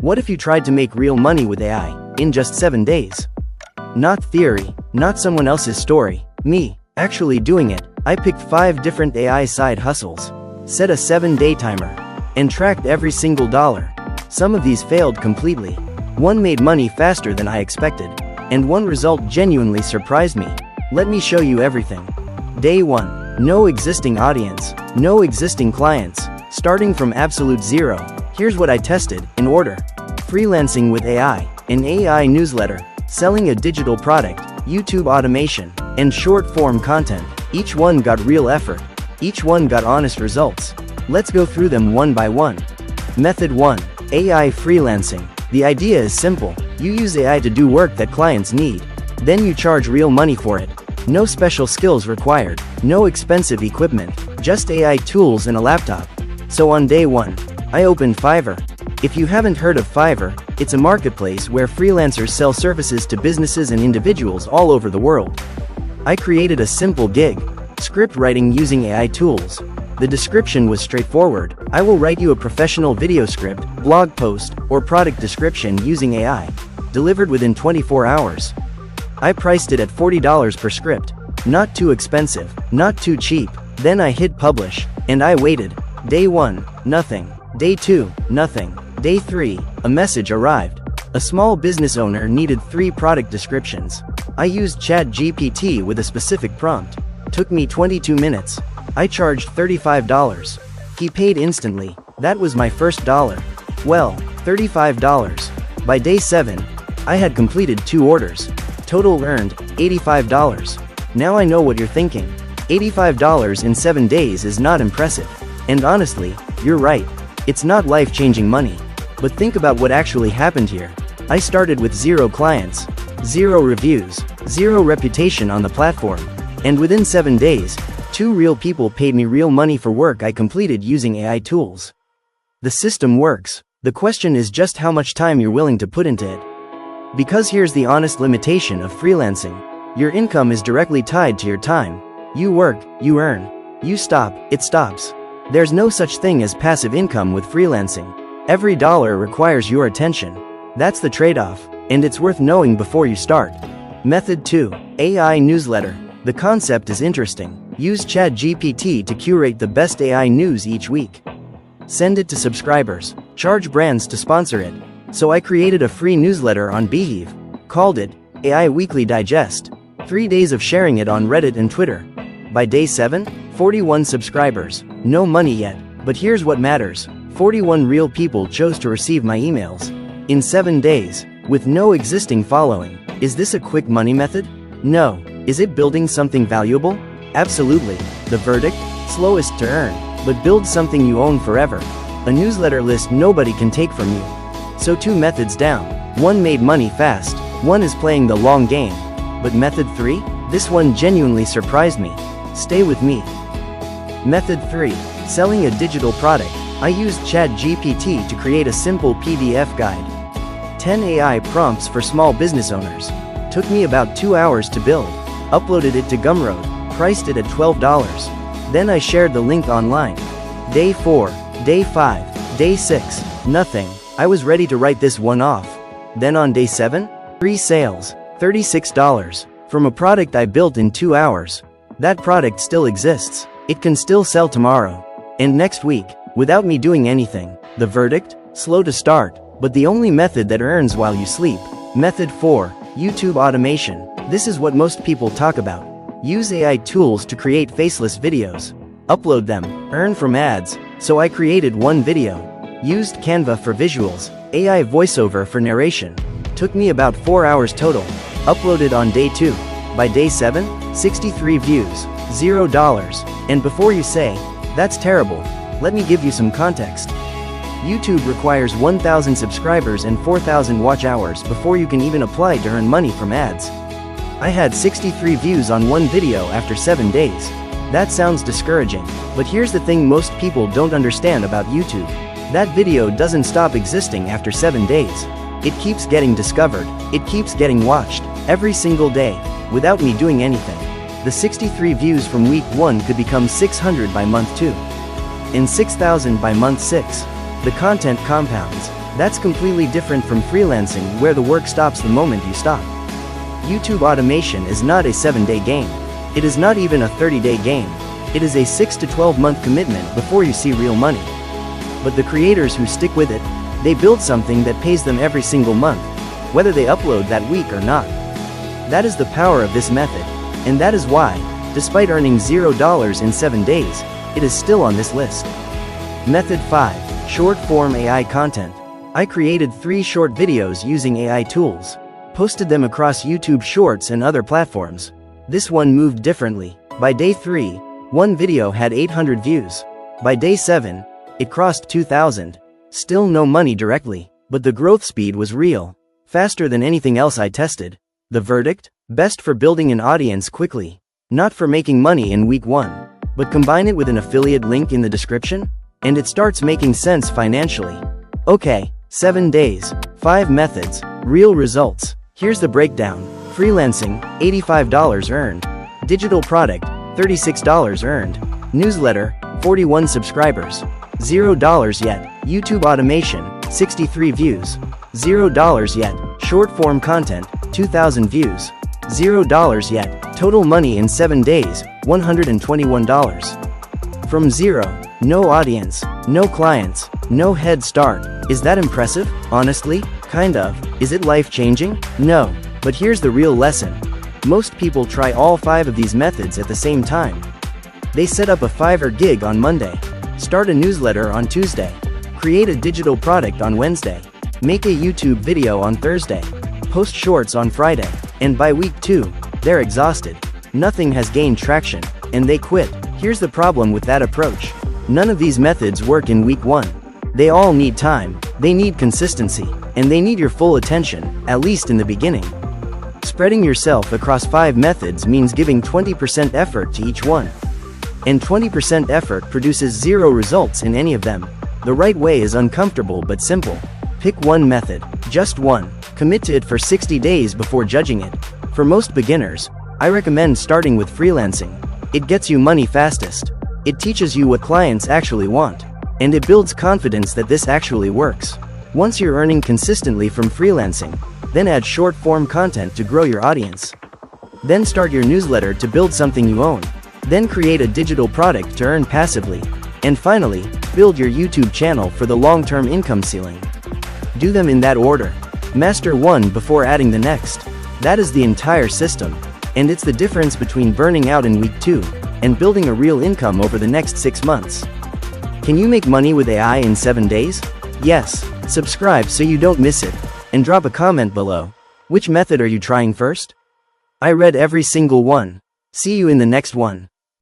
What if you tried to make real money with AI in just 7 days? Not theory, not someone else's story, me, actually doing it. I picked 5 different AI side hustles, set a 7-day timer, and tracked every single dollar. Some of these failed completely. One made money faster than I expected, and one result genuinely surprised me. Let me show you everything. Day 1. No existing audience, no existing clients, starting from absolute zero. Here's what I tested, in order. Freelancing with AI, an AI newsletter, selling a digital product, YouTube automation, and short-form content. Each one got real effort. Each one got honest results. Let's go through them one by one. Method 1. AI freelancing. The idea is simple. You use AI to do work that clients need. Then you charge real money for it. No special skills required, no expensive equipment, just AI tools and a laptop. So on day 1, I opened Fiverr. If you haven't heard of Fiverr, it's a marketplace where freelancers sell services to businesses and individuals all over the world. I created a simple gig, script writing using AI tools. The description was straightforward. I will write you a professional video script, blog post, or product description using AI, delivered within 24 hours. I priced it at $40 per script. Not too expensive, not too cheap. Then I hit publish, and I waited. Day 1, nothing. Day 2, nothing. Day 3, a message arrived. A small business owner needed 3 product descriptions. I used ChatGPT with a specific prompt. Took me 22 minutes. I charged $35. He paid instantly. That was my first dollar. Well, $35. By day 7, I had completed 2 orders. Total earned $85. Now I know what you're thinking. $85 in 7 days is not impressive. And honestly, you're right. It's not life-changing money. But think about what actually happened here. I started with 0 clients, 0 reviews, 0 reputation on the platform. And within 7 days, 2 real people paid me real money for work I completed using AI tools. The system works. The question is just how much time you're willing to put into it. Because here's the honest limitation of freelancing. Your income is directly tied to your time. You work, you earn. You stop, it stops. There's no such thing as passive income with freelancing. Every dollar requires your attention. That's the trade-off, and it's worth knowing before you start. Method 2. AI newsletter. The concept is interesting. Use ChatGPT to curate the best AI news each week. Send it to subscribers. Charge brands to sponsor it. So I created a free newsletter on Beehive. Called it AI Weekly Digest. 3 days of sharing it on Reddit and Twitter. By day 7, 41 subscribers. No money yet, but here's what matters. 41 real people chose to receive my emails. In 7 days, with no existing following. Is this a quick money method? No. Is it building something valuable? Absolutely. The verdict? Slowest to earn, but build something you own forever. A newsletter list nobody can take from you. So 2 methods down. One made money fast, one is playing the long game. But method 3? This one genuinely surprised me. Stay with me. Method 3. Selling a digital product. I used ChatGPT to create a simple PDF guide. 10 AI prompts for small business owners. Took me about 2 hours to build. Uploaded it to Gumroad. Priced it at $12. Then I shared the link online. Day 4, Day 5, Day 6, nothing. I was ready to write this one off. Then on day 7, 3 sales, $36. From a product I built in 2 hours. That product still exists. It can still sell tomorrow. And next week, without me doing anything. The verdict? Slow to start, but the only method that earns while you sleep. Method 4, YouTube automation. This is what most people talk about. Use AI tools to create faceless videos. Upload them, earn from ads. So I created one video. Used Canva for visuals, AI voiceover for narration. Took me about 4 hours total. Uploaded on day 2. By day 7, 63 views, $0. And before you say, that's terrible, let me give you some context. YouTube requires 1,000 subscribers and 4,000 watch hours before you can even apply to earn money from ads. I had 63 views on one video after 7 days. That sounds discouraging, but here's the thing most people don't understand about YouTube. That video doesn't stop existing after 7 days. It keeps getting discovered, it keeps getting watched, every single day, without me doing anything. The 63 views from week 1 could become 600 by month 2. And 6,000 by month 6. The content compounds. That's completely different from freelancing, where the work stops the moment you stop. YouTube automation is not a 7-day game. It is not even a 30-day game. It is a 6 to 12-month commitment before you see real money. But the creators who stick with it, they build something that pays them every single month, whether they upload that week or not. That is the power of this method, and that is why, despite earning $0 in 7 days, it is still on this list. Method 5. Short-form AI content. I created 3 short videos using AI tools, posted them across YouTube Shorts and other platforms. This one moved differently. By day 3, one video had 800 views. By day 7, it crossed 2,000. Still no money directly, but the growth speed was real, faster than anything else I tested. The verdict? Best for building an audience quickly, not for making money in week 1. But combine it with an affiliate link in the description, and it starts making sense financially. Okay, 7 days, 5 methods, real results. Here's the breakdown. Freelancing, $85 earned. Digital product, $36 earned. Newsletter, 41 subscribers. $0 yet. YouTube automation, 63 views. $0 yet. Short-form content, 2,000 views. $0 yet. Total money in 7 days, $121. From zero, no audience, no clients, no head start. Is that impressive? Honestly, kind of. Is it life-changing? No. But here's the real lesson. Most people try all 5 of these methods at the same time. They set up a Fiverr gig on Monday, start a newsletter on Tuesday, create a digital product on Wednesday, make a YouTube video on Thursday, post shorts on Friday, and by week 2, they're exhausted. Nothing has gained traction, and they quit. Here's the problem with that approach. None of these methods work in week 1. They all need time, they need consistency, and they need your full attention, at least in the beginning. Spreading yourself across 5 methods means giving 20% effort to each one. And 20% effort produces 0 results in any of them. The right way is uncomfortable but simple. Pick one method, just one. Commit to it for 60 days before judging it. For most beginners, I recommend starting with freelancing. It gets you money fastest. It teaches you what clients actually want. And it builds confidence that this actually works. Once you're earning consistently from freelancing, then add short-form content to grow your audience. Then start your newsletter to build something you own. Then create a digital product to earn passively. And finally, build your YouTube channel for the long-term income ceiling. Do them in that order. Master one before adding the next. That is the entire system. And it's the difference between burning out in week 2 and building a real income over the next 6 months. Can you make money with AI in 7 days? Yes. Subscribe so you don't miss it. And drop a comment below. Which method are you trying first? I read every single one. See you in the next one.